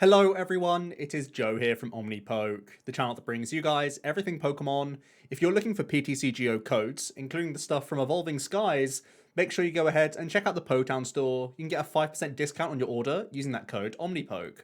Hello everyone, it is Joe here from Omnipoke, the channel that brings you guys everything Pokemon. If you're looking for PTCGO codes, including the stuff from Evolving Skies, make sure you go ahead and check out the Potown store. You can get a 5% discount on your order using that code Omnipoke.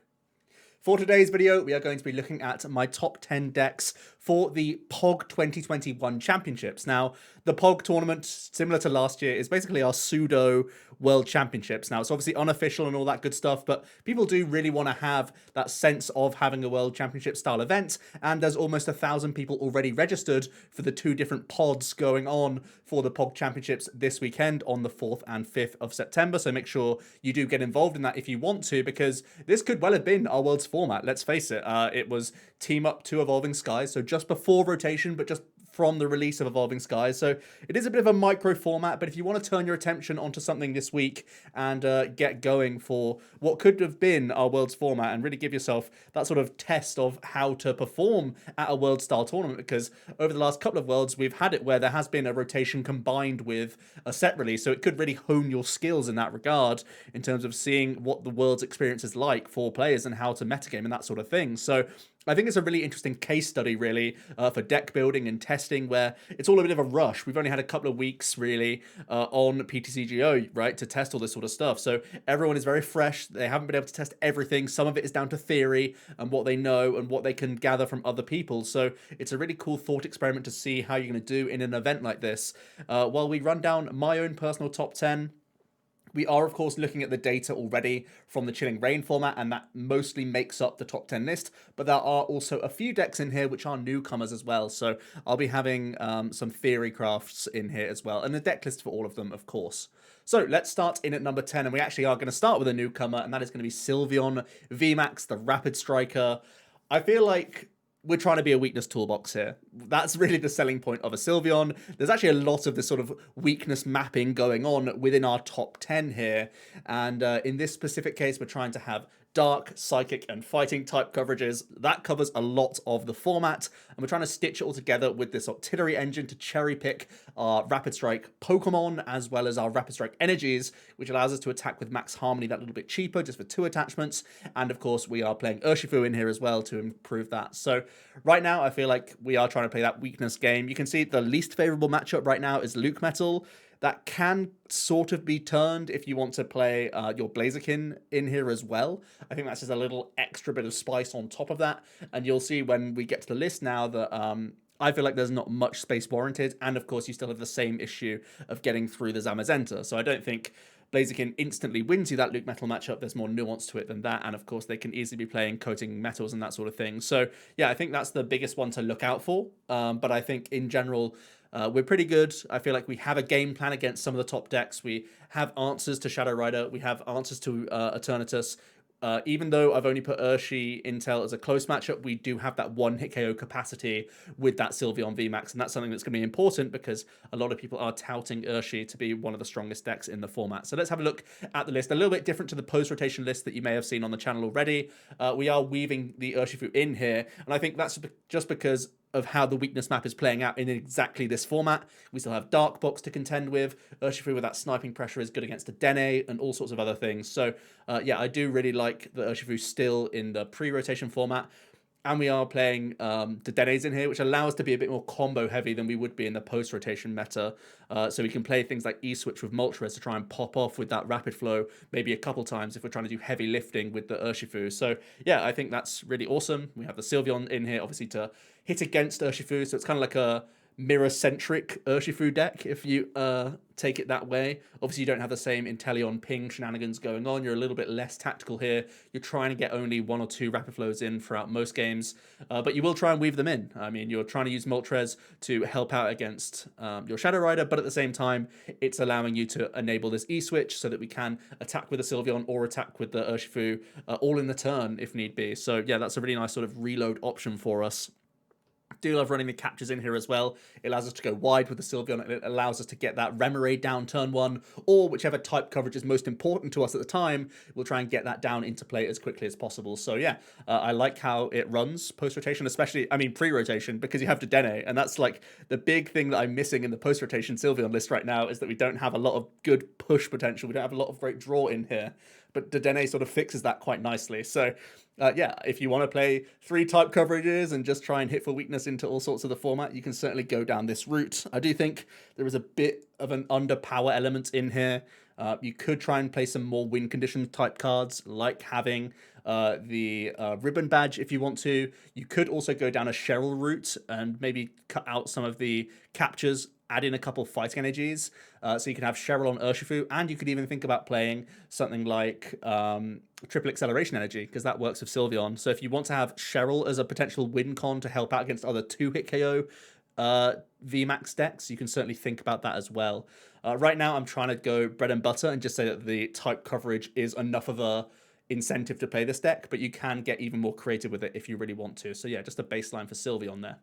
For today's video, we are going to be looking at my top 10 decks for the POG 2021 championships. Now, the POG tournament, similar to last year, is basically our pseudo world championships. Now, it's obviously unofficial and all that good stuff, but people do really want to have that sense of having a world championship style event, and there's almost 1,000 people already registered for the two different pods going on for the POG championships this weekend on the 4th and 5th of September, so make sure you do get involved in that if you want to, because this could well have been our world's format, let's face it. It was team up to Evolving Skies, so just before rotation, but just from the release of Evolving Skies. So it is a bit of a micro format, but if you want to turn your attention onto something this week and get going for what could have been our world's format and really give yourself that sort of test of how to perform at a world style tournament, because over the last couple of worlds we've had it where there has been a rotation combined with a set release, so it could really hone your skills in that regard in terms of seeing what the world's experience is like for players and how to metagame and that sort of thing. So I think it's a really interesting case study, really, for deck building and testing, where it's all a bit of a rush. We've only had a couple of weeks, really, on PTCGO, right, to test all this sort of stuff. So everyone is very fresh. They haven't been able to test everything. Some of it is down to theory and what they know and what they can gather from other people. So it's a really cool thought experiment to see how you're going to do in an event like this. While we run down my own personal top 10, we are, of course, looking at the data already from the Chilling Reign format, and that mostly makes up the top 10 list, but there are also a few decks in here which are newcomers as well, so I'll be having some theory crafts in here as well, and a deck list for all of them, of course. So let's start in at number 10, and we actually are going to start with a newcomer, and that is going to be Sylveon VMAX, the Rapid Striker. I feel like we're trying to be a weakness toolbox here. That's really the selling point of a Sylveon. There's actually a lot of this sort of weakness mapping going on within our top 10 here. And in this specific case, we're trying to have Dark, Psychic, and Fighting type coverages. That covers a lot of the format. And we're trying to stitch it all together with this artillery engine to cherry pick our Rapid Strike Pokemon, as well as our Rapid Strike energies, which allows us to attack with Max Harmony that little bit cheaper, just for 2 attachments. And of course, we are playing Urshifu in here as well to improve that. So right now, I feel like we are trying to play that weakness game. You can see the least favorable matchup right now is Luke Metal. That can sort of be turned if you want to play your Blaziken in here as well. I think that's just a little extra bit of spice on top of that. And you'll see when we get to the list now that I feel like there's not much space warranted. And of course, you still have the same issue of getting through the Zamazenta. So I don't think Blaziken instantly wins you that Luke Metal matchup. There's more nuance to it than that. And of course, they can easily be playing coating metals and that sort of thing. So yeah, I think that's the biggest one to look out for. But I think in general, we're pretty good. I feel like we have a game plan against some of the top decks. We have answers to Shadow Rider. We have answers to Eternatus. Even though I've only put Urshi Intel as a close matchup, we do have that one hit KO capacity with that Sylveon VMAX, and that's something that's going to be important because a lot of people are touting Urshi to be one of the strongest decks in the format. So let's have a look at the list. A little bit different to the post-rotation list that you may have seen on the channel already. We are weaving the Urshifu in here, and I think that's just because of how the weakness map is playing out in exactly this format. We still have Dark Box to contend with. Urshifu with that sniping pressure is good against a Dene and all sorts of other things. So yeah, I do really like the Urshifu still in the pre-rotation format. And we are playing the Denes in here, which allows us to be a bit more combo heavy than we would be in the post-rotation meta. So we can play things like E-Switch with Moltres to try and pop off with that Rapid Flow maybe a couple times if we're trying to do heavy lifting with the Urshifu. So yeah, I think that's really awesome. We have the Sylveon in here, obviously, to hit against Urshifu. So it's kind of like a mirror-centric Urshifu deck, if you take it that way. Obviously, you don't have the same Inteleon ping shenanigans going on. You're a little bit less tactical here. You're trying to get only 1 or 2 Rapid Flows in throughout most games, but you will try and weave them in. I mean, you're trying to use Moltres to help out against your Shadow Rider, but at the same time, it's allowing you to enable this E-Switch so that we can attack with the Sylveon or attack with the Urshifu all in the turn if need be. So yeah, that's a really nice sort of reload option for us. Do love running the captures in here as well. It allows us to go wide with the Sylveon, and it allows us to get that Remoraid down turn 1, or whichever type coverage is most important to us at the time, we'll try and get that down into play as quickly as possible. So yeah, I like how it runs post-rotation, especially, I mean, pre-rotation, because you have to Dene, and that's like the big thing that I'm missing in the post-rotation Sylveon list right now, is that we don't have a lot of good push potential. We don't have a lot of great draw in here. but Dedenne sort of fixes that quite nicely. So yeah, if you want to play 3 type coverages and just try and hit for weakness into all sorts of the format, you can certainly go down this route. I do think there is a bit of an underpower element in here. You could try and play some more win condition type cards, like having the ribbon badge if you want to. You could also go down a Cheryl route and maybe cut out some of the captures, add in a couple fighting energies, so you can have Cheryl on Urshifu, and you could even think about playing something like triple acceleration energy, because that works with Sylveon. So if you want to have Cheryl as a potential win con to help out against other 2-hit KO VMAX decks, you can certainly think about that as well. Right now I'm trying to go bread and butter and just say that the type coverage is enough of a incentive to play this deck, but you can get even more creative with it if you really want to. So yeah, just a baseline for Sylveon there.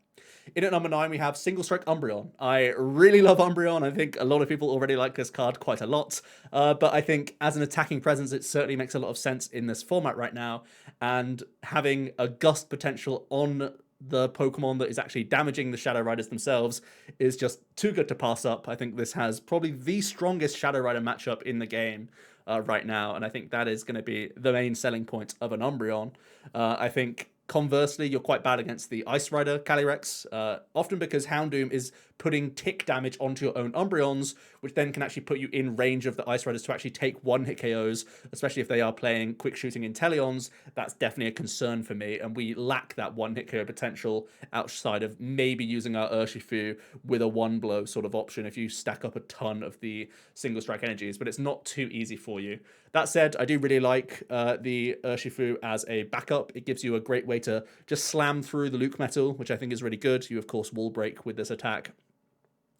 In at number 9, we have Single Strike Umbreon. I really love Umbreon. I think a lot of people already like this card quite a lot, but I think as an attacking presence, it certainly makes a lot of sense in this format right now, and having a gust potential on the Pokemon that is actually damaging the Shadow Riders themselves is just too good to pass up. I think this has probably the strongest Shadow Rider matchup in the game right now, and I think that is going to be the main selling point of an Umbreon. I think conversely, you're quite bad against the Ice Rider Calyrex, often because Houndoom is putting tick damage onto your own Umbreons, which then can actually put you in range of the Ice Riders to actually take 1-hit KOs, especially if they are playing quick shooting Inteleons. That's definitely a concern for me, and we lack that 1-hit KO potential outside of maybe using our Urshifu with a 1-blow sort of option if you stack up a ton of the single strike energies, but it's not too easy for you. That said, I do really like the Urshifu as a backup. It gives you a great way to just slam through the Luke Metal, which I think is really good. You, of course, wall break with this attack.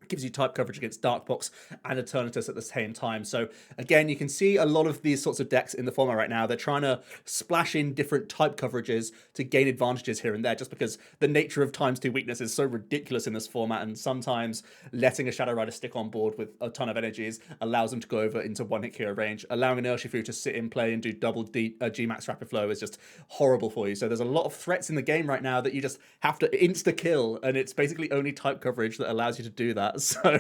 Gives you type coverage against Dark Box and Eternatus at the same time. So again, you can see a lot of these sorts of decks in the format right now. They're trying to splash in different type coverages to gain advantages here and there, just because the nature of ×2 weakness is so ridiculous in this format, and sometimes letting a Shadow Rider stick on board with a ton of energies allows them to go over into 1-hit KO range. Allowing an Urshifu to sit in play and do double G-Max Rapid Flow is just horrible for you. So there's a lot of threats in the game right now that you just have to insta-kill, and it's basically only type coverage that allows you to do that. So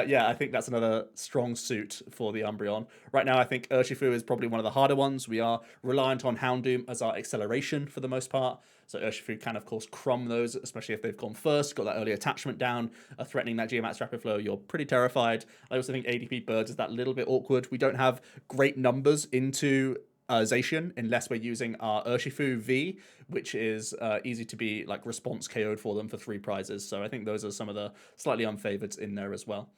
yeah, I think that's another strong suit for the Umbreon. Right now, I think Urshifu is probably one of the harder ones. We are reliant on Houndoom as our acceleration for the most part. So Urshifu can, of course, crumb those, especially if they've gone first, got that early attachment down, threatening that Geomax Rapid Flow. You're pretty terrified. I also think ADP Birds is that little bit awkward. We don't have great numbers into Zacian unless we're using our Urshifu V, which is easy to be like response KO'd for them for 3 prizes. So I think those are some of the slightly unfavored in there as well.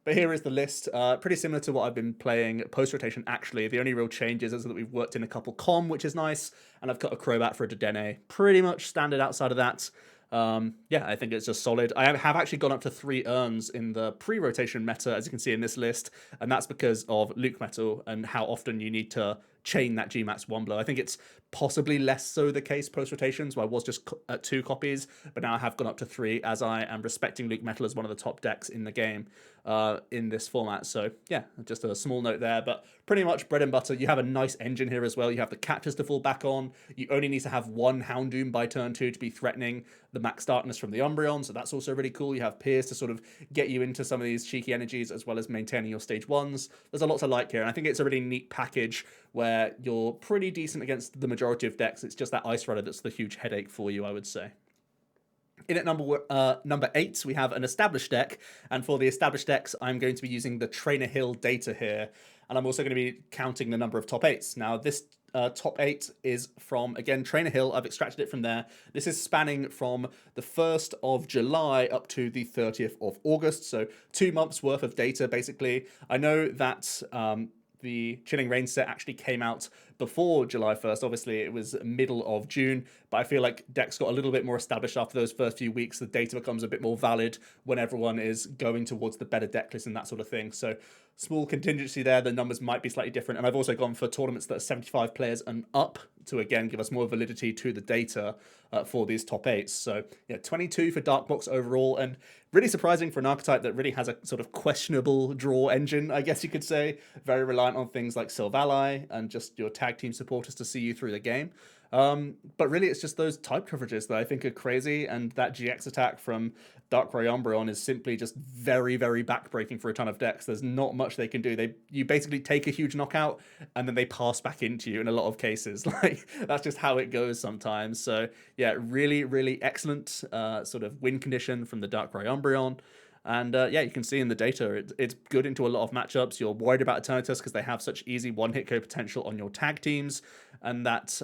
But here is the list, pretty similar to what I've been playing post-rotation actually. The only real changes is that we've worked in a couple which is nice, and I've got a Crobat for a Dedenne. Pretty much standard outside of that. Yeah, I think it's just solid. I have actually gone up to 3 urns in the pre-rotation meta, as you can see in this list, and that's because of Luke Metal and how often you need to chain that G-Max 1-blow. I think it's possibly less so the case post-rotations, where I was just at 2 copies, but now I have gone up to 3, as I am respecting Luke Metal as one of the top decks in the game in this format. So yeah, just a small note there, but pretty much bread and butter. You have a nice engine here as well. You have the captures to fall back on. You only need to have 1 Houndoom by turn 2 to be threatening the Max Darkness from the Umbreon, so that's also really cool. You have Pierce to sort of get you into some of these cheeky energies, as well as maintaining your stage 1s. There's a lot to like here, and I think it's a really neat package where you're pretty decent against the majority of decks. It's just that Ice Rider that's the huge headache for you, I would say. In at number 8, we have an established deck, and for the established decks, I'm going to be using the Trainer Hill data here, and I'm also going to be counting the number of top 8s. Now, this top 8 is from, again, Trainer Hill. I've extracted it from there. This is spanning from the 1st of July up to the 30th of August, so 2 months worth of data, basically. I know that the Chilling Reign set actually came out before July 1st. Obviously, it was middle of June, but I feel like decks got a little bit more established after those first few weeks. The data becomes a bit more valid when everyone is going towards the better deck list and that sort of thing. So small contingency there. The numbers might be slightly different. And I've also gone for tournaments that are 75 players and up to, again, give us more validity to the data for these top 8s. So yeah, 22 for Dark Box overall, and really surprising for an archetype that really has a sort of questionable draw engine, I guess you could say. Very reliant on things like Sylvally and just your tag team supporters to see you through the game. But really, it's just those type coverages that I think are crazy, and that GX attack from Darkrai Umbreon is simply just very, very backbreaking for a ton of decks. There's not much they can do. You basically take a huge knockout, and then they pass back into you in a lot of cases. Like, that's just how it goes sometimes. So yeah, really, really excellent sort of win condition from the Darkrai Umbreon. And yeah, you can see in the data, it's good into a lot of matchups. You're worried about Eternatus because they have such easy one-hit KO potential on your tag teams. And that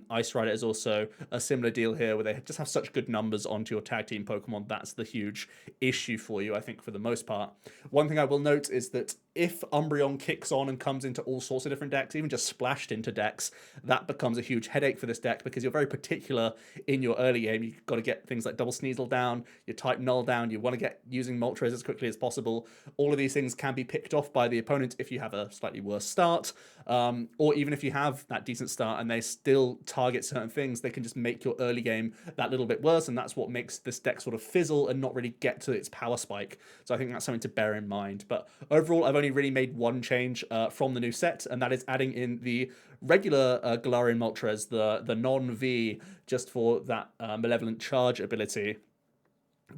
Ice Rider is also a similar deal here, where they just have such good numbers onto your tag team Pokemon. That's the huge issue for you, I think, for the most part. One thing I will note is that if Umbreon kicks on and comes into all sorts of different decks, even just splashed into decks, that becomes a huge headache for this deck, because you're very particular in your early game. You've got to get things like Double Sneasel down, your Type Null down, you want to get using Moltres as quickly as possible. All of these things can be picked off by the opponent if you have a slightly worse start, or even if you have that decent start and they still target certain things, they can just make your early game that little bit worse, and that's what makes this deck sort of fizzle and not really get to its power spike. So I think that's something to bear in mind. But overall, I've only really made one change from the new set, and that is adding in the regular Galarian Moltres, the non-V, just for that Malevolent Charge ability.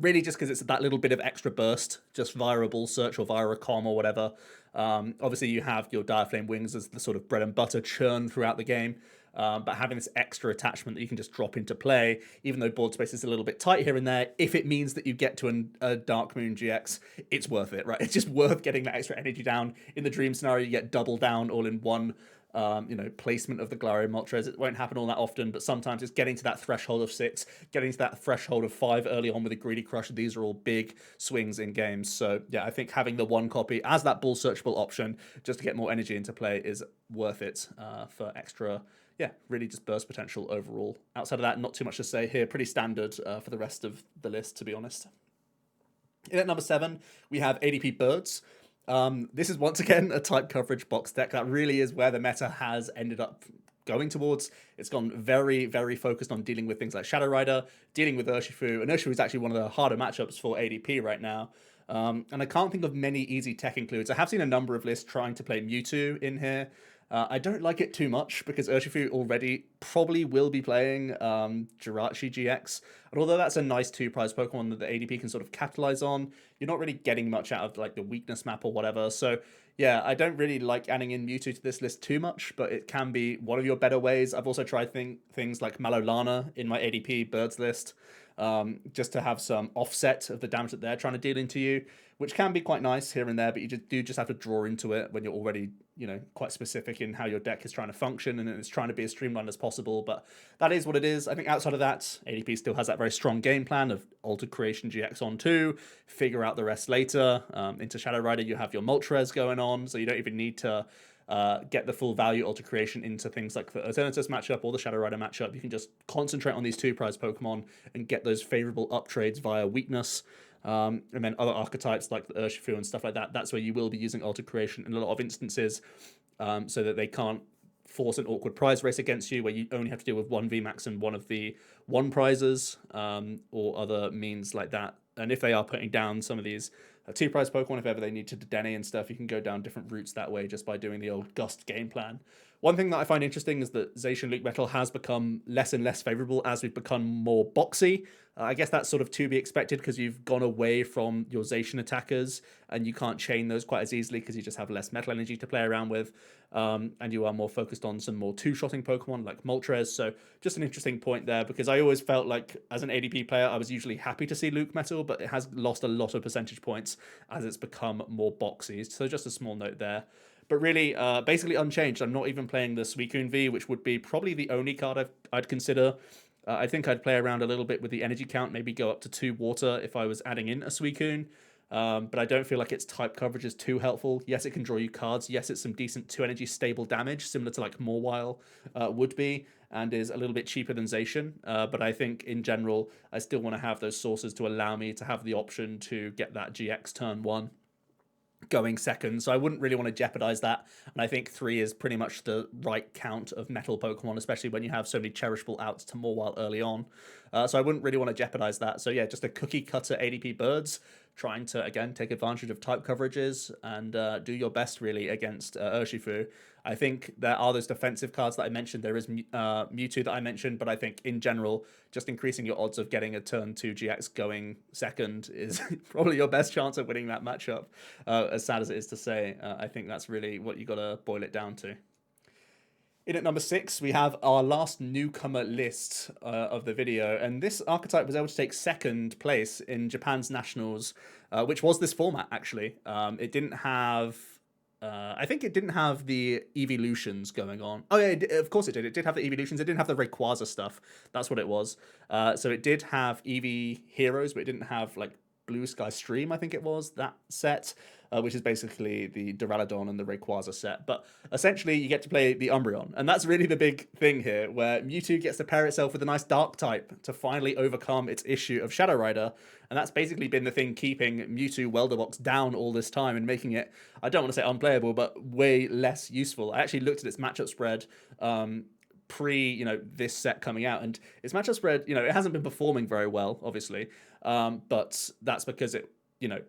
Really just because it's that little bit of extra burst, just via a Ball Search or via a Com or whatever. Obviously, you have your Dire Flame Wings as the sort of bread and butter churn throughout the game. But having this extra attachment that you can just drop into play, even though board space is a little bit tight here and there, if it means that you get to a Dark Moon GX, it's worth it, right? It's just worth getting that extra energy down. In the dream scenario, you get double down all in one placement of the Galarian Moltres. It won't happen all that often, but sometimes it's getting to that threshold of 6, getting to that threshold of 5 early on with a Greedy Crush. These are all big swings in games. So yeah, I think having the one copy as that Ball Searchable option just to get more energy into play is worth it for extra, really just burst potential overall. Outside of that, not too much to say here. Pretty standard for the rest of the list, to be honest. In at number 7, we have ADP Birds. This is once again a type coverage box deck. That really is where the meta has ended up going towards. It's gone very, very focused on dealing with things like Shadow Rider, dealing with Urshifu, and Urshifu is actually one of the harder matchups for ADP right now. And I can't think of many easy tech includes. I have seen a number of lists trying to play Mewtwo in here. I don't like it too much because Urshifu already probably will be playing Jirachi GX. And although that's a nice 2-prize Pokemon that the ADP can sort of capitalize on, you're not really getting much out of like the weakness map or whatever. So yeah, I don't really like adding in Mewtwo to this list too much, but it can be one of your better ways. I've also tried things like Malolana in my ADP Birds list, just to have some offset of the damage that they're trying to deal into you, which can be quite nice here and there, but you just have to draw into it when you're already, quite specific in how your deck is trying to function, and it's trying to be as streamlined as possible. But that is what it is. I think outside of that, ADP still has that very strong game plan of Altered Creation GX on 2, figure out the rest later. Into Shadow Rider, you have your Moltres going on, so you don't even need to get the full value Altered Creation into things like the Eternatus matchup or the Shadow Rider matchup. You can just concentrate on these 2-prize Pokemon and get those favorable uptrades via weakness. And then other archetypes like the Urshifu and stuff like that, that's where you will be using Altered Creation in a lot of instances, so that they can't force an awkward prize race against you where you only have to deal with one VMAX and one of the 1 prizes, or other means like that. And if they are putting down some of these 2-prize Pokemon, if ever they need to Dedenne and stuff, you can go down different routes that way just by doing the old Gust game plan. One thing that I find interesting is that Zacian Luke Metal has become less and less favorable as we've become more boxy. I guess that's sort of to be expected because you've gone away from your Zacian attackers and you can't chain those quite as easily because you just have less metal energy to play around with. And you are more focused on some more 2-shotting Pokemon like Moltres. So just an interesting point there, because I always felt like as an ADP player, I was usually happy to see Luke Metal, but it has lost a lot of percentage points as it's become more boxy. So just a small note there. But really, basically unchanged. I'm not even playing the Suicune V, which would be probably the only card I'd consider. I think I'd play around a little bit with the energy count, maybe go up to 2 water if I was adding in a Suicune. But I don't feel like its type coverage is too helpful. Yes, it can draw you cards. Yes, it's some decent 2-energy stable damage, similar to like Mawile would be, and is a little bit cheaper than Zacian. But I think in general, I still want to have those sources to allow me to have the option to get that GX turn 1 going second, so I wouldn't really want to jeopardize that. And I think 3 is pretty much the right count of metal Pokemon, especially when you have so many cherishable outs to Mawile early on. So I wouldn't really want to jeopardize that. So yeah, just a cookie cutter ADP Birds, trying to again take advantage of type coverages and do your best really against Urshifu. I think there are those defensive cards that I mentioned. There is Mewtwo that I mentioned, but I think in general, just increasing your odds of getting a turn 2 GX going second is probably your best chance of winning that matchup. As sad as it is to say, I think that's really what you got to boil it down to. In at number 6, we have our last newcomer list of the video, and this archetype was able to take second place in Japan's Nationals, which was this format, actually. It didn't have... I think it didn't have the evolutions going on. Oh, yeah, of course it did. It did have the evolutions. It didn't have the Rayquaza stuff. That's what it was. So it did have Eevee Heroes, but it didn't have, like, Blue Sky Stream, I think it was, that set, which is basically the Duraludon and the Rayquaza set. But essentially, you get to play the Umbreon, and that's really the big thing here, where Mewtwo gets to pair itself with a nice Dark type to finally overcome its issue of Shadow Rider, and that's basically been the thing keeping Mewtwo Welderbox down all this time and making it, I don't want to say unplayable, but way less useful. I actually looked at its matchup spread pre this set coming out, and its matchup spread, it hasn't been performing very well, obviously, but that's because it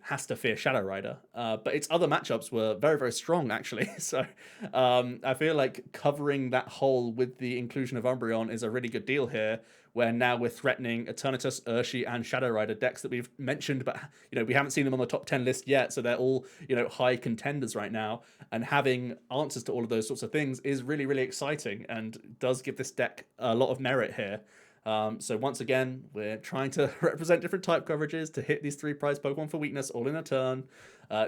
has to fear Shadow Rider, but its other matchups were very, very strong, actually. So I feel like covering that hole with the inclusion of Umbreon is a really good deal here, where now we're threatening Eternatus, Urshi, and Shadow Rider decks that we've mentioned, but we haven't seen them on the top 10 list yet, so they're all high contenders right now, and having answers to all of those sorts of things is really, really exciting and does give this deck a lot of merit here. So once again, we're trying to represent different type coverages to hit these 3 prize Pokemon for weakness all in a turn,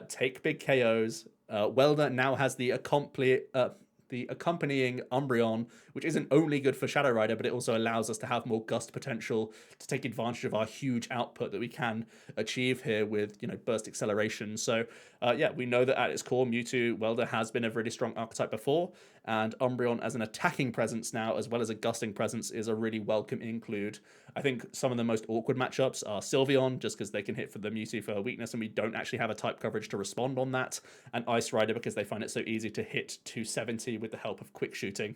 take big KOs. Welder now has the accompanying Umbreon, which isn't only good for Shadow Rider, but it also allows us to have more gust potential to take advantage of our huge output that we can achieve here with, burst acceleration. So, yeah, we know that at its core, Mewtwo Welder has been a really strong archetype before, and Umbreon as an attacking presence now, as well as a gusting presence, is a really welcome include. I think some of the most awkward matchups are Sylveon, just because they can hit for the Mewtwo for weakness, and we don't actually have a type coverage to respond on that, and Ice Rider, because they find it so easy to hit 270 with the help of quick shooting.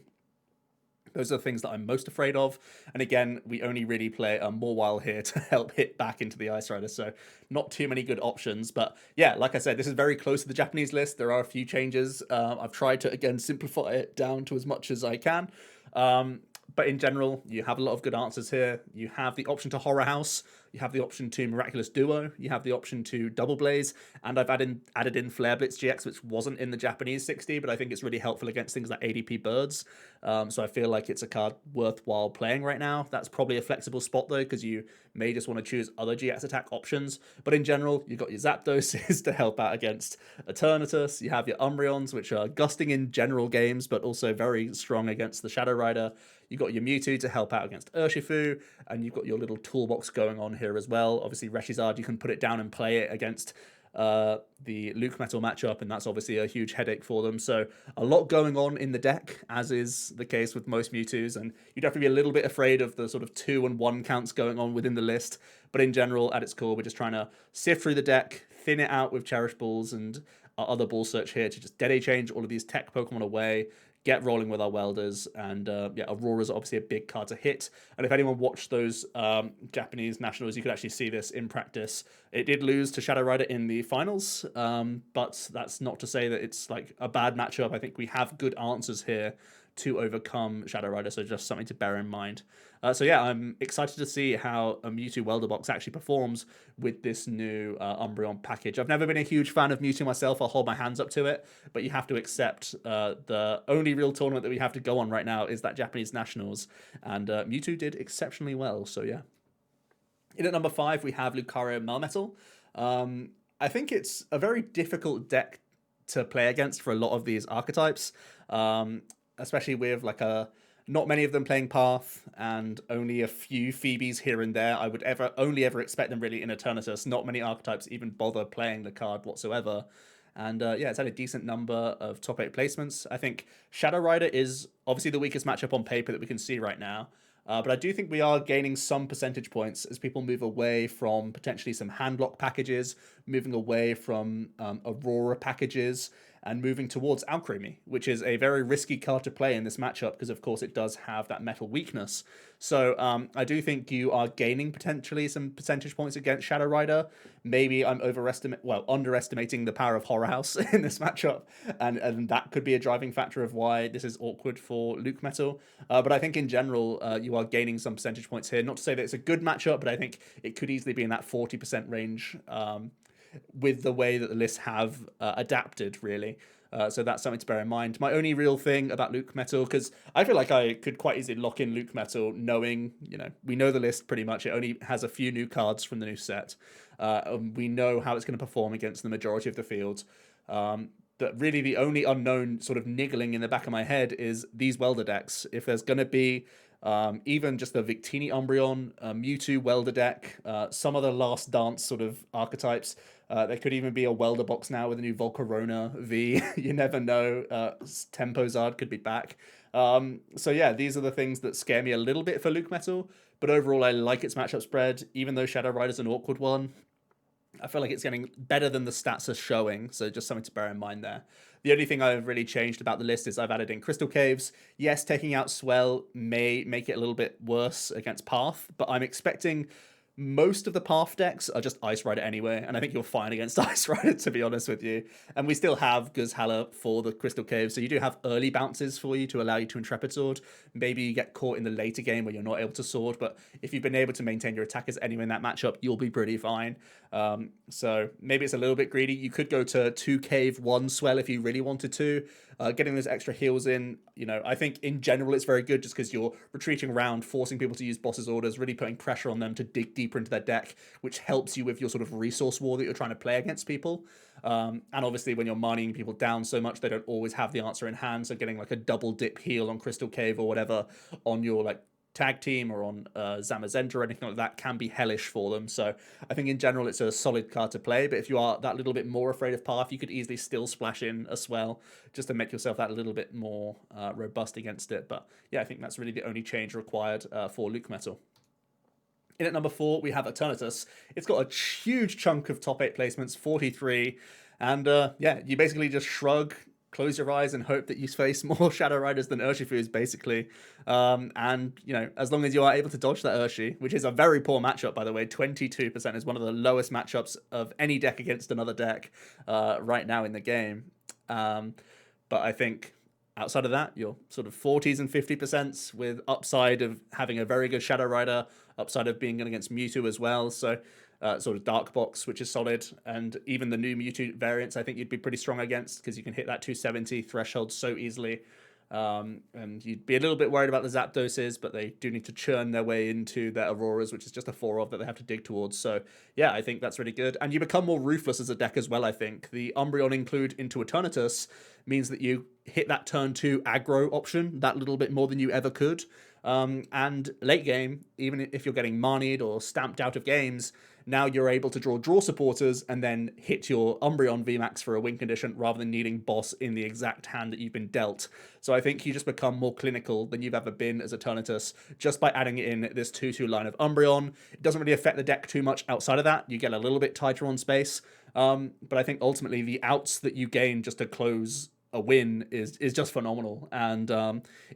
Those are the things that I'm most afraid of. And again, we only really play a Mawile here to help hit back into the Ice Rider. So not too many good options. But yeah, like I said, this is very close to the Japanese list. There are a few changes. I've tried to, again, simplify it down to as much as I can. But in general, you have a lot of good answers here. You have the option to Horror House. You have the option to Miraculous Duo. You have the option to Double Blaze. And I've added in Flare Blitz GX, which wasn't in the Japanese 60, but I think it's really helpful against things like ADP Birds. So I feel like it's a card worthwhile playing right now. That's probably a flexible spot, though, because you may just want to choose other GX attack options. But in general, you've got your Zapdoses to help out against Eternatus. You have your Umbreons, which are gusting in general games, but also very strong against the Shadow Rider. You've got your Mewtwo to help out against Urshifu, and you've got your little toolbox going on here as well. Obviously, Reshizard, you can put it down and play it against the Luke Metal matchup, and that's obviously a huge headache for them. So a lot going on in the deck, as is the case with most Mewtwo's, and you'd have to be a little bit afraid of the sort of 2 and 1 counts going on within the list. But in general, at its core, we're just trying to sift through the deck, thin it out with Cherish Balls and our other ball search here to just dead change all of these tech Pokemon away, get rolling with our Welders, and yeah, Aurora's obviously a big card to hit. And if anyone watched those Japanese Nationals, you could actually see this in practice. It did lose to Shadow Rider in the finals, but that's not to say that it's like a bad matchup. I think we have good answers here to overcome Shadow Rider, so just something to bear in mind. So yeah, I'm excited to see how a Mewtwo Welder box actually performs with this new Umbreon package. I've never been a huge fan of Mewtwo myself. I'll hold my hands up to it, but you have to accept the only real tournament that we have to go on right now is that Japanese Nationals, and Mewtwo did exceptionally well, so yeah. In at number 5, we have Lucario Melmetal. I think it's a very difficult deck to play against for a lot of these archetypes, especially with like not many of them playing Path and only a few Phoebes here and there. I would only ever expect them really in Eternatus. Not many archetypes even bother playing the card whatsoever. And yeah, it's had a decent number of top 8 placements. I think Shadow Rider is obviously the weakest matchup on paper that we can see right now. But I do think we are gaining some percentage points as people move away from potentially some handlock packages, moving away from Aurora packages, and moving towards Alcremie, which is a very risky card to play in this matchup because, of course, it does have that metal weakness. So I do think you are gaining potentially some percentage points against Shadow Rider. Maybe I'm underestimating the power of Horror House in this matchup, and that could be a driving factor of why this is awkward for Luke Metal. But I think in general, you are gaining some percentage points here. Not to say that it's a good matchup, but I think it could easily be in that 40% range with the way that the lists have adapted, really. So that's something to bear in mind. My only real thing about Luke Metal, because I feel like I could quite easily lock in Luke Metal knowing, we know the list pretty much. It only has a few new cards from the new set. We know how it's going to perform against the majority of the field. That really the only unknown sort of niggling in the back of my head is these Welder decks. If there's going to be even just the Victini Umbreon, Mewtwo Welder deck, some of the Last Dance sort of archetypes. There could even be a Welder box now with a new Volcarona V. You never know. Tempo Zard could be back. So yeah, these are the things that scare me a little bit for Luke Metal. But overall, I like its matchup spread, even though Shadow Rider's an awkward one. I feel like it's getting better than the stats are showing, so just something to bear in mind there. The only thing I've really changed about the list is I've added in Crystal Caves. Yes, taking out Swell may make it a little bit worse against Path, but I'm expecting most of the Path decks are just Ice Rider anyway, and I think you're fine against Ice Rider, to be honest with you. And we still have Guzhala for the Crystal Cave, so you do have early bounces for you to allow you to Intrepid Sword. Maybe you get caught in the later game where you're not able to Sword, but if you've been able to maintain your attackers anyway in that matchup, you'll be pretty fine. So maybe it's a little bit greedy. You could go to 2 Cave, 1 Swell if you really wanted to. Getting those extra heals in, I think in general it's very good just because you're retreating around, forcing people to use boss's orders, really putting pressure on them to dig deeper into their deck, which helps you with your sort of resource war that you're trying to play against people. And obviously when you're mining people down so much, they don't always have the answer in hand, so getting like a double dip heal on Crystal Cave or whatever on your like tag team or on Zamazenta or anything like that can be hellish for them. So I think in general it's a solid card to play, but if you are that little bit more afraid of Path, you could easily still splash in a Swell just to make yourself that a little bit more robust against it. But yeah, I think that's really the only change required for Luke Metal. In at number 4, we have Eternatus. It's got a huge chunk of top 8 placements, 43. And yeah, you basically just shrug, close your eyes and hope that you face more Shadow Riders than Urshifus, basically. And, as long as you are able to dodge that Urshi, which is a very poor matchup, by the way, 22% is one of the lowest matchups of any deck against another deck right now in the game. But I think outside of that, you're sort of 40s and 50% with upside of having a very good Shadow Rider, upside of being good against Mewtwo as well. So sort of Dark Box, which is solid. And even the new Mewtwo variants, I think you'd be pretty strong against because you can hit that 270 threshold so easily. And you'd be a little bit worried about the Zapdoses, but they do need to churn their way into their Auroras, which is just a 4 of that they have to dig towards. So yeah, I think that's really good. And you become more ruthless as a deck as well, I think. The Umbreon include into Eternatus means that you hit that turn 2 aggro option that little bit more than you ever could. And late game, even if you're getting manied or stamped out of games, now you're able to draw supporters and then hit your Umbreon VMAX for a win condition rather than needing boss in the exact hand that you've been dealt. So I think you just become more clinical than you've ever been as Eternatus just by adding in this 2/2 line of Umbreon. It doesn't really affect the deck too much outside of that. You get a little bit tighter on space. But I think ultimately the outs that you gain just to close a win is just phenomenal. And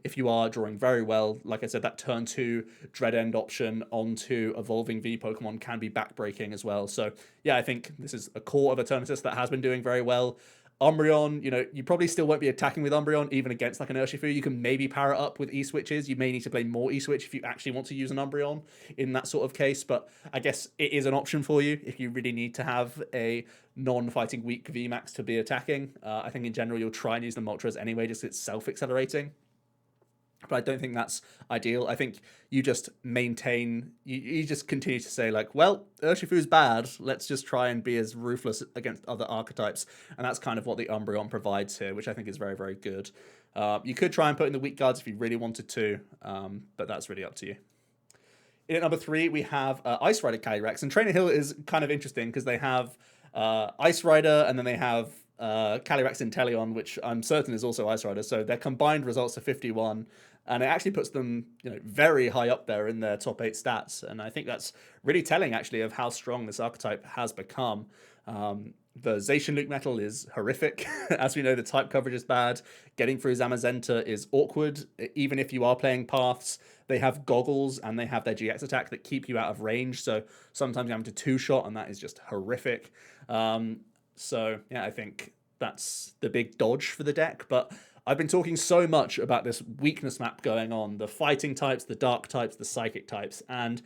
if you are drawing very well, like I said, that turn 2 Dread End option onto Evolving V Pokemon can be backbreaking as well. So yeah, I think this is a core of Eternatus that has been doing very well. Umbreon, you probably still won't be attacking with Umbreon, even against like an Urshifu. You can maybe power it up with E-Switches. You may need to play more E-Switch if you actually want to use an Umbreon in that sort of case, but I guess it is an option for you if you really need to have a non-fighting weak VMAX to be attacking. I think in general you'll try and use the Moltres anyway, just it's self-accelerating. But I don't think that's ideal. I think you just maintain, you just continue to say like, well, Urshifu's bad. Let's just try and be as ruthless against other archetypes. And that's kind of what the Umbreon provides here, which I think is very, very good. You could try and put in the weak guards if you really wanted to, but that's really up to you. In at number 3, we have Ice Rider Calyrex. And Trainer Hill is kind of interesting because they have Ice Rider and then they have Calyrex Inteleon, which I'm certain is also Ice Rider. So their combined results are 51. And it actually puts them, very high up there in their top 8 stats. And I think that's really telling, actually, of how strong this archetype has become. The Zacian Luke Metal is horrific. As we know, the type coverage is bad. Getting through Zamazenta is awkward. Even if you are playing paths, they have goggles and they have their GX attack that keep you out of range. So sometimes you have to two-shot, and that is just horrific. So yeah, I think that's the big dodge for the deck. But I've been talking so much about this weakness map going on, the fighting types, the dark types, the psychic types, and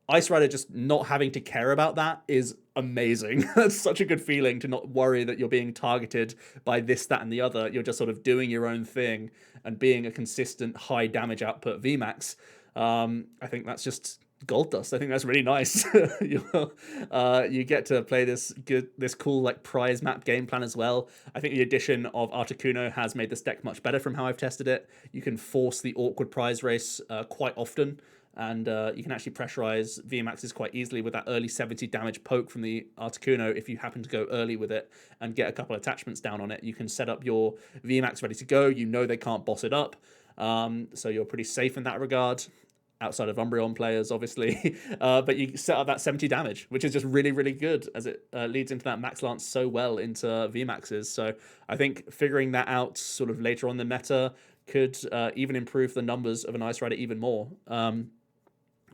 Ice Rider just not having to care about that is amazing. That's such a good feeling to not worry that you're being targeted by this, that, and the other. You're just sort of doing your own thing and being a consistent high damage output VMAX. I think that's just gold dust. I think that's really nice. You get to play this cool like prize map game plan as well. I think the addition of Articuno has made this deck much better from how I've tested it. You can force the awkward prize race quite often. And you can actually pressurize VMAXs quite easily with that early 70 damage poke from the Articuno. If you happen to go early with it and get a couple attachments down on it, you can set up your VMAX ready to go. You know they can't boss it up. So you're pretty safe in that regard, outside of Umbreon players, obviously. But you set up that 70 damage, which is just really, really good, as it leads into that Max Lance so well into VMAXs. So I think figuring that out sort of later on the meta could even improve the numbers of an Ice Rider even more.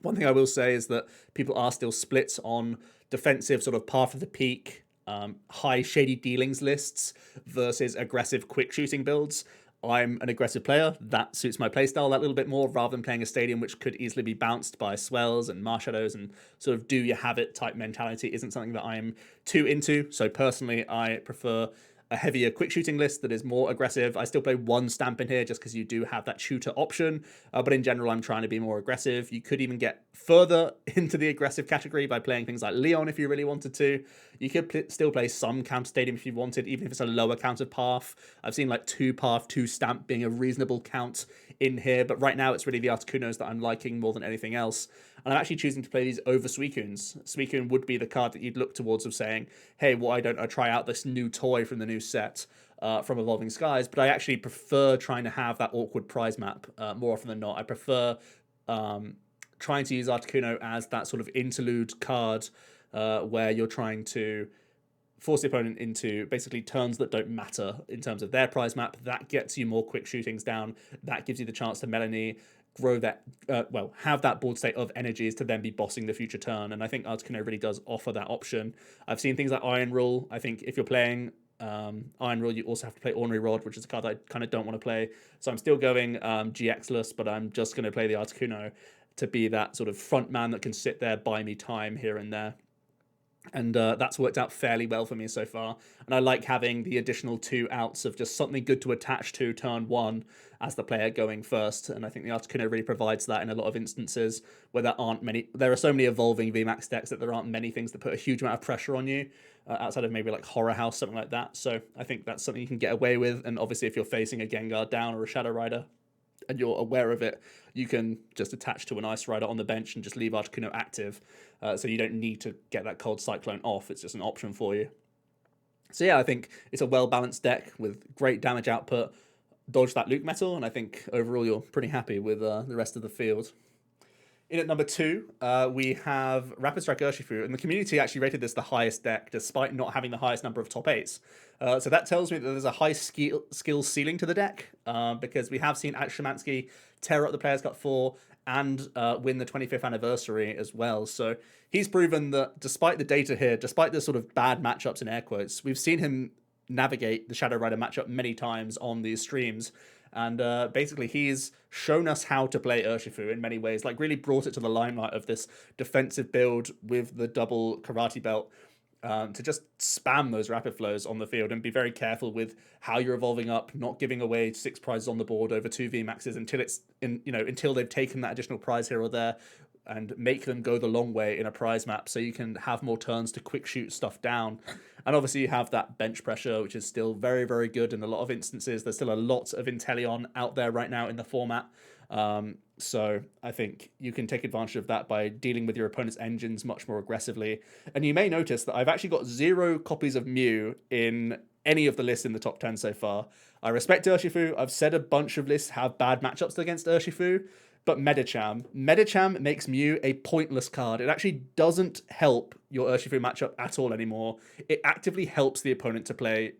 One thing I will say is that people are still split on defensive sort of path of the peak, high shady dealings lists versus aggressive quick shooting builds. I'm an aggressive player. That suits my playstyle that little bit more, rather than playing a stadium which could easily be bounced by swells and Marshadows, and sort of do you have it type mentality isn't something that I'm too into. So personally, I prefer a heavier quick shooting list that is more aggressive. I still play one stamp in here just because you do have that shooter option, but in general I'm trying to be more aggressive. You could even get further into the aggressive category by playing things like Leon if you really wanted to. You could still play some Camp Stadium if you wanted, even if it's a lower count of path. I've seen like 2 path, 2 stamp being a reasonable count in here, but right now it's really the Articunos that I'm liking more than anything else. And I'm actually choosing to play these over Suicunes. Suicune would be the card that you'd look towards of saying, hey, why don't I try out this new toy from the new set from Evolving Skies? But I actually prefer trying to have that awkward prize map more often than not. I prefer trying to use Articuno as that sort of interlude card where you're trying to force the opponent into basically turns that don't matter in terms of their prize map. That gets you more quick shootings down. That gives you the chance to Melanie grow that, have that board state of energies to then be bossing the future turn. And I think Articuno really does offer that option. I've seen things like Iron Rule. I think if you're playing Iron Rule, you also have to play Ornery Rod, which is a card I kind of don't want to play. So I'm still going GX-less, but I'm just going to play the Articuno to be that sort of front man that can sit there, buy me time here and there. And that's worked out fairly well for me so far. And I like having the additional 2 outs of just something good to attach to turn 1 as the player going first. And I think the Articuno really provides that in a lot of instances where there are so many evolving VMAX decks that there aren't many things that put a huge amount of pressure on you outside of maybe like Horror House, something like that. So I think that's something you can get away with. And obviously if you're facing a Gengar down or a Shadow Rider, and you're aware of it, you can just attach to an Ice Rider on the bench and just leave Articuno active. So you don't need to get that Cold Cyclone off. It's just an option for you. So yeah, I think it's a well-balanced deck with great damage output. Dodge that Luke Metal, and I think overall you're pretty happy with the rest of the field. In at number 2, we have Rapid Strike Urshifu, and the community actually rated this the highest deck, despite not having the highest number of top 8s. So that tells me that there's a high skill ceiling to the deck, because we have seen Alex Szymanski tear up the Players Cup 4 and win the 25th anniversary as well. So he's proven that despite the data here, despite the sort of bad matchups in air quotes, we've seen him navigate the Shadow Rider matchup many times on these streams. And basically, he's shown us how to play Urshifu in many ways, like really brought it to the limelight of this defensive build with the double karate belt to just spam those rapid flows on the field and be very careful with how you're evolving up, not giving away 6 prizes on the board over 2 VMAXs until they've taken that additional prize here or there, and make them go the long way in a prize map so you can have more turns to quick shoot stuff down. And obviously you have that bench pressure, which is still very, very good in a lot of instances. There's still a lot of Inteleon out there right now in the format. So I think you can take advantage of that by dealing with your opponent's engines much more aggressively. And you may notice that I've actually got 0 copies of Mew in any of the lists in the top 10 so far. I respect Urshifu. I've said a bunch of lists have bad matchups against Urshifu. But Medicham makes Mew a pointless card. It actually doesn't help your Urshifu matchup at all anymore. It actively helps the opponent to play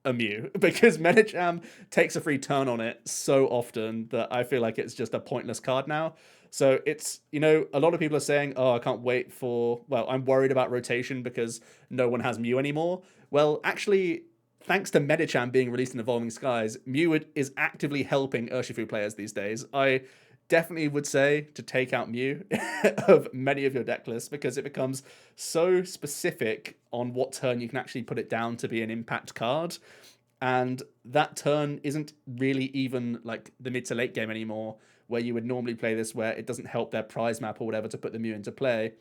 a Mew because Medicham takes a free turn on it so often that I feel like it's just a pointless card now. So it's, a lot of people are saying, oh, I can't wait for, well, I'm worried about rotation because no one has Mew anymore. Well, actually, thanks to Medicham being released in Evolving Skies, Mew is actively helping Urshifu players these days. I definitely would say to take out Mew of many of your deck lists because it becomes so specific on what turn you can actually put it down to be an impact card. And that turn isn't really even like the mid to late game anymore, where you would normally play this where it doesn't help their prize map or whatever to put the Mew into play.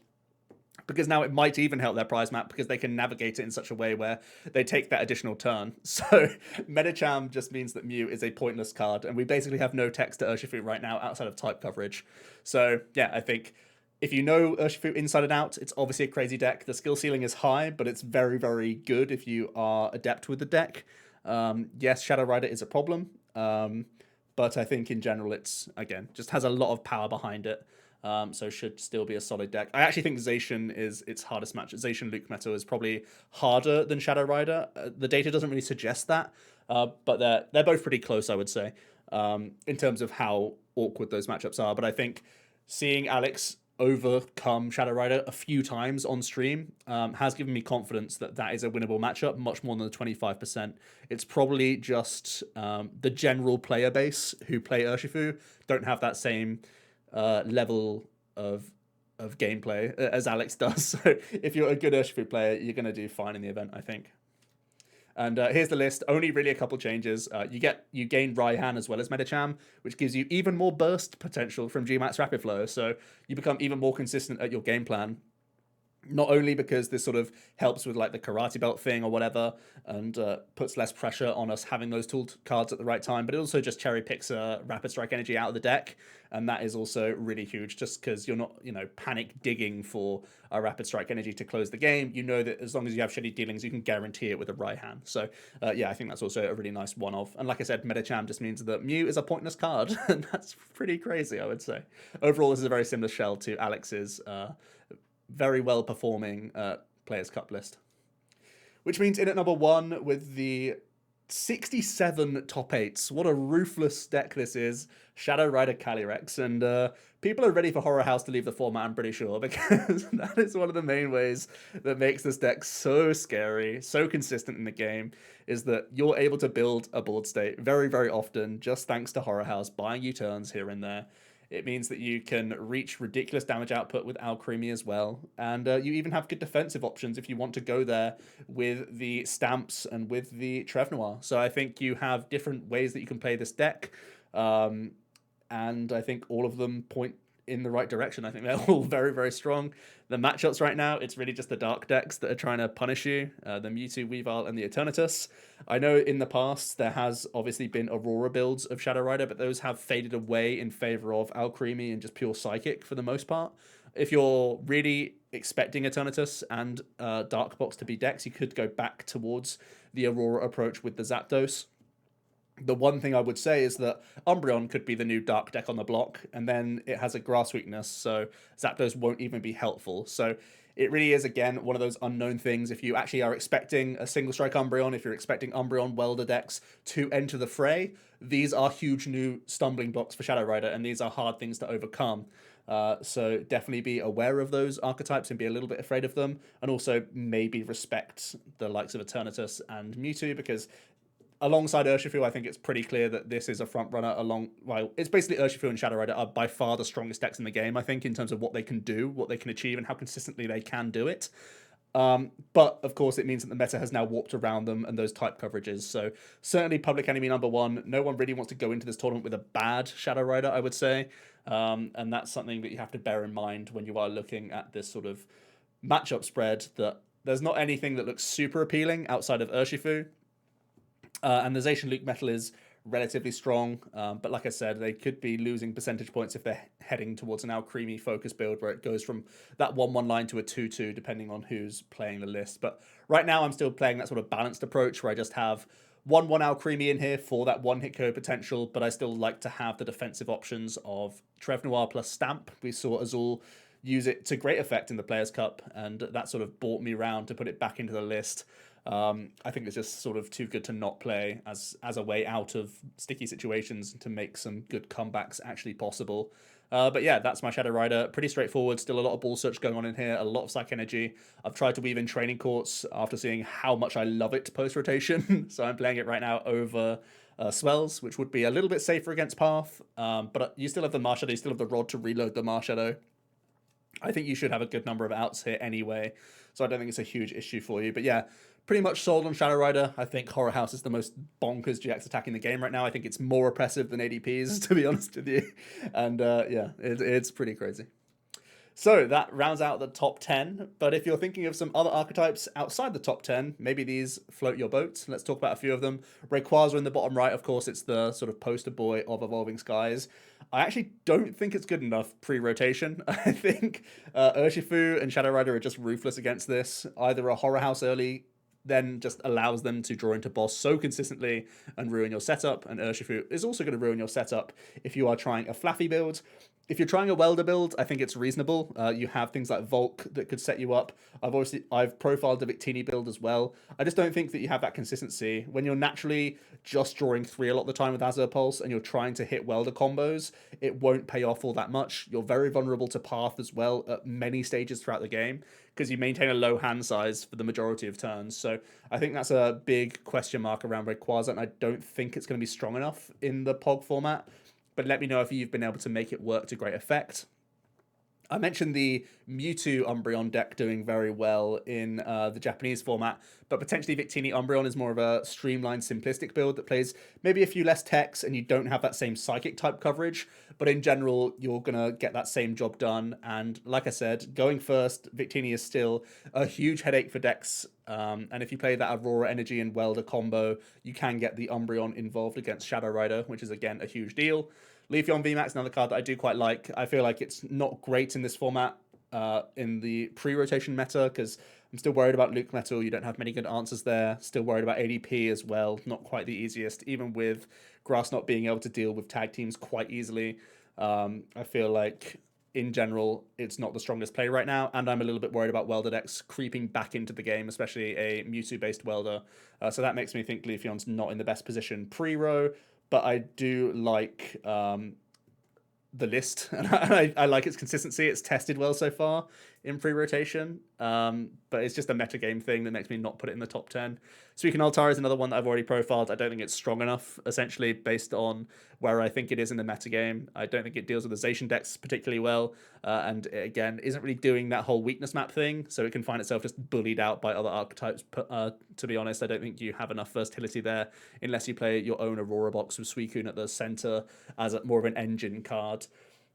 Because now it might even help their prize map because they can navigate it in such a way where they take that additional turn. So Medicham just means that Mew is a pointless card, and we basically have no text to Urshifu right now outside of type coverage. So yeah, I think if you know Urshifu inside and out, it's obviously a crazy deck. The skill ceiling is high, but it's very, very good if you are adept with the deck. Yes, Shadow Rider is a problem, but I think in general it's, again, just has a lot of power behind it. So should still be a solid deck. I actually think Zacian is its hardest match. Zacian Luke Metal is probably harder than Shadow Rider. The data doesn't really suggest that, but they're both pretty close, I would say, in terms of how awkward those matchups are. But I think seeing Alex overcome Shadow Rider a few times on stream has given me confidence that that is a winnable matchup, much more than the 25%. It's probably just the general player base who play Urshifu don't have that same level of gameplay as Alex does. So if you're a good Urshifu player, you're going to do fine in the event, I think. And here's the list. Only really a couple changes. You gain Raihan as well as Medicham, which gives you even more burst potential from Gmax Rapid Flow. So you become even more consistent at your game plan. Not only because this sort of helps with like the karate belt thing or whatever, and puts less pressure on us having those tool cards at the right time, but it also just cherry picks Rapid Strike energy out of the deck, and that is also really huge. Just because you're not, panic digging for a Rapid Strike energy to close the game, you know that as long as you have shitty dealings, you can guarantee it with a Raihan. So yeah, I think that's also a really nice one-off. And like I said, Medicham just means that Mew is a pointless card, and that's pretty crazy, I would say. Overall, this is a very similar shell to Alex's very well performing Players' Cup list. Which means in at number 1 with the 67 top 8s. What a ruthless deck this is. Shadow Rider Calyrex. And people are ready for Horror House to leave the format, I'm pretty sure, because that is one of the main ways that makes this deck so scary, so consistent in the game, is that you're able to build a board state very, very often just thanks to Horror House buying you turns here and there. It means that you can reach ridiculous damage output with Alcremie as well. And you even have good defensive options if you want to go there with the Stamps and with the Trevnoir. So I think you have different ways that you can play this deck. And I think all of them point in the right direction. I think they're all very, very strong. The matchups right now, it's really just the dark decks that are trying to punish you. The Mewtwo, Weavile, and the Eternatus. I know in the past there has obviously been Aurora builds of Shadow Rider, but those have faded away in favor of Alcremie and just pure Psychic for the most part. If you're really expecting Eternatus and Dark Box to be decks, you could go back towards the Aurora approach with the Zapdos. The one thing I would say is that Umbreon could be the new dark deck on the block, and then it has a grass weakness, so Zapdos won't even be helpful. So it really is, again, one of those unknown things. If you actually are expecting a single strike Umbreon, if you're expecting Umbreon Welder decks to enter the fray, these are huge new stumbling blocks for Shadow Rider, and these are hard things to overcome. So definitely be aware of those archetypes and be a little bit afraid of them, and also maybe respect the likes of Eternatus and Mewtwo, because alongside Urshifu, I think it's pretty clear that this is a front runner well, it's basically Urshifu and Shadow Rider are by far the strongest decks in the game, I think, in terms of what they can do, what they can achieve, and how consistently they can do it. But, of course, it means that the meta has now warped around them and those type coverages. So, certainly Public Enemy number 1. No one really wants to go into this tournament with a bad Shadow Rider, I would say. And that's something that you have to bear in mind when you are looking at this sort of matchup spread, that there's not anything that looks super appealing outside of Urshifu. And the Zacian Luke Metal is relatively strong, but like I said, they could be losing percentage points if they're heading towards an Alcremie focus build where it goes from that 1-1 line to a 2-2, depending on who's playing the list. But right now I'm still playing that sort of balanced approach where I just have 1/1 Alcremie in here for that one hit KO potential, but I still like to have the defensive options of Trev Noir plus Stamp. We saw Azul use it to great effect in the Players' Cup, and that sort of brought me round to put it back into the list. I think it's just sort of too good to not play as a way out of sticky situations to make some good comebacks actually possible. But yeah, that's my Shadow Rider. Pretty straightforward. Still a lot of ball search going on in here. A lot of psych energy. I've tried to weave in training courts after seeing how much I love it post rotation. So I'm playing it right now over Swells, which would be a little bit safer against Path. But you still have the Marshadow. You still have the Rod to reload the Marshadow. I think you should have a good number of outs here anyway. So I don't think it's a huge issue for you. But yeah, pretty much sold on Shadow Rider. I think Horror House is the most bonkers GX attack in the game right now. I think it's more oppressive than ADPs, to be honest with you. And yeah, it's pretty crazy. So that rounds out the top 10. But if you're thinking of some other archetypes outside the top 10, maybe these float your boat. Let's talk about a few of them. Rayquaza in the bottom right, of course, it's the sort of poster boy of Evolving Skies. I actually don't think it's good enough pre-rotation. I think Urshifu and Shadow Rider are just ruthless against this. Either a Horror House early then just allows them to draw into boss so consistently and ruin your setup. And Urshifu is also going to ruin your setup if you are trying a Flaffy build. If you're trying a Welder build, I think it's reasonable. You have things like Volk that could set you up. I've profiled the Victini build as well. I just don't think that you have that consistency. When you're naturally just drawing 3 a lot of the time with Azure Pulse and you're trying to hit Welder combos, it won't pay off all that much. You're very vulnerable to Path as well at many stages throughout the game because you maintain a low hand size for the majority of turns. So I think that's a big question mark around Rayquaza, and I don't think it's going to be strong enough in the POG format. But let me know if you've been able to make it work to great effect. I mentioned the Mewtwo Umbreon deck doing very well in the Japanese format, but potentially Victini Umbreon is more of a streamlined, simplistic build that plays maybe a few less techs and you don't have that same psychic type coverage, but in general, you're going to get that same job done. And like I said, going first, Victini is still a huge headache for decks. And if you play that Aurora Energy and Welder combo, you can get the Umbreon involved against Shadow Rider, which is, again, a huge deal. Leafeon VMAX, another card that I do quite like. I feel like it's not great in this format in the pre-rotation meta because I'm still worried about Luke Metal. You don't have many good answers there. Still worried about ADP as well. Not quite the easiest, even with Grass not being able to deal with tag teams quite easily. I feel like, in general, it's not the strongest play right now, and I'm a little bit worried about Welder decks creeping back into the game, especially a Mewtwo-based Welder. So that makes me think Leafeon's not in the best position pre-row. But I do like the list, and I like its consistency. It's tested well so far in pre-rotation, but it's just a metagame thing that makes me not put it in the top 10. Suicune Altar is another one that I've already profiled. I don't think it's strong enough, essentially, based on where I think it is in the metagame. I don't think it deals with the Zacian decks particularly well, and it, again, isn't really doing that whole weakness map thing, so it can find itself just bullied out by other archetypes. To be honest, I don't think you have enough versatility there, unless you play your own Aurora box with Suicune at the center as more of an engine card.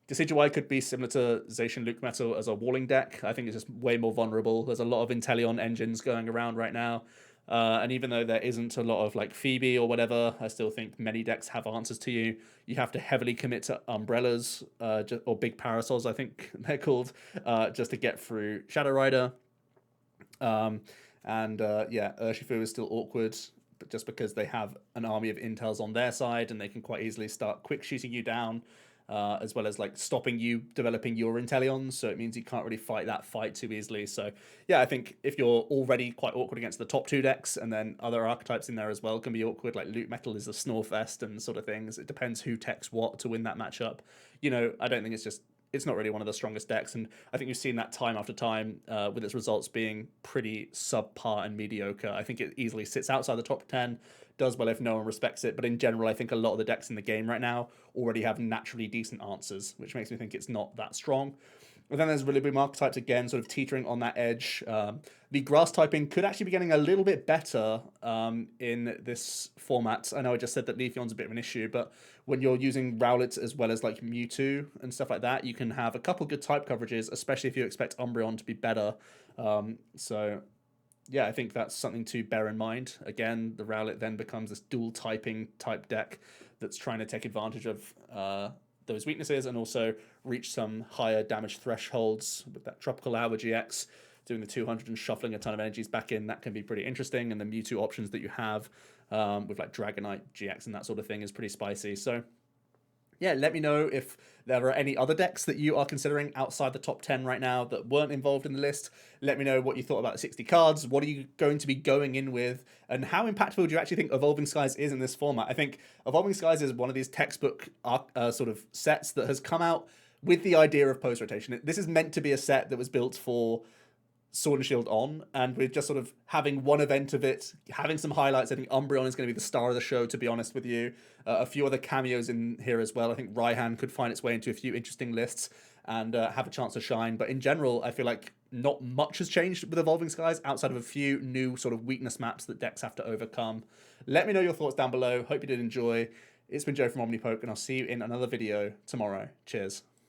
Decidueye could be similar to Zacian Luke Metal as a walling deck. I think it's just way more vulnerable. There's a lot of Inteleon engines going around right now. And even though there isn't a lot of like Phoebe or whatever, I still think many decks have answers to you. You have to heavily commit to umbrellas or big parasols, I think they're called, just to get through Shadow Rider. Yeah, Urshifu is still awkward, but just because they have an army of intels on their side and they can quite easily start quick shooting you down. As well as like stopping you developing your Inteleons, so it means you can't really fight that fight too easily. So yeah, I think if you're already quite awkward against the top 2 decks, and then other archetypes in there as well can be awkward, like Loot Metal is a Snorfest and sort of things. It depends who techs what to win that matchup. I don't think it's not really one of the strongest decks, and I think you've seen that time after time with its results being pretty subpar and mediocre. I think it easily sits outside the top 10, does well if no one respects it, but in general, I think a lot of the decks in the game right now already have naturally decent answers, which makes me think it's not that strong. And then there's Rillaboom archetypes, again, sort of teetering on that edge. The grass typing could actually be getting a little bit better in this format. I know I just said that Leafeon's a bit of an issue, but when you're using Rowlet as well as like Mewtwo and stuff like that, you can have a couple good type coverages, especially if you expect Umbreon to be better. Yeah, I think that's something to bear in mind. Again, the Rowlet then becomes this dual typing type deck that's trying to take advantage of those weaknesses and also reach some higher damage thresholds with that Tropical Hour GX, doing the 200 and shuffling a ton of energies back in. That can be pretty interesting, and the Mewtwo options that you have with like Dragonite GX and that sort of thing is pretty spicy. So yeah, let me know if there are any other decks that you are considering outside the top 10 right now that weren't involved in the list. Let me know what you thought about the 60 cards. What are you going to be going in with? And how impactful do you actually think Evolving Skies is in this format? I think Evolving Skies is one of these textbook sort of sets that has come out with the idea of post-rotation. This is meant to be a set that was built for Sword and Shield on, and we're just sort of having one event of it, having some highlights. I think Umbreon is going to be the star of the show, to be honest with you. A few other cameos in here as well. I think Raihan could find its way into a few interesting lists and have a chance to shine. But in general, I feel like not much has changed with Evolving Skies outside of a few new sort of weakness maps that decks have to overcome. Let me know your thoughts down below. Hope you did enjoy. It's been Joe from Omnipoke, and I'll see you in another video tomorrow. Cheers.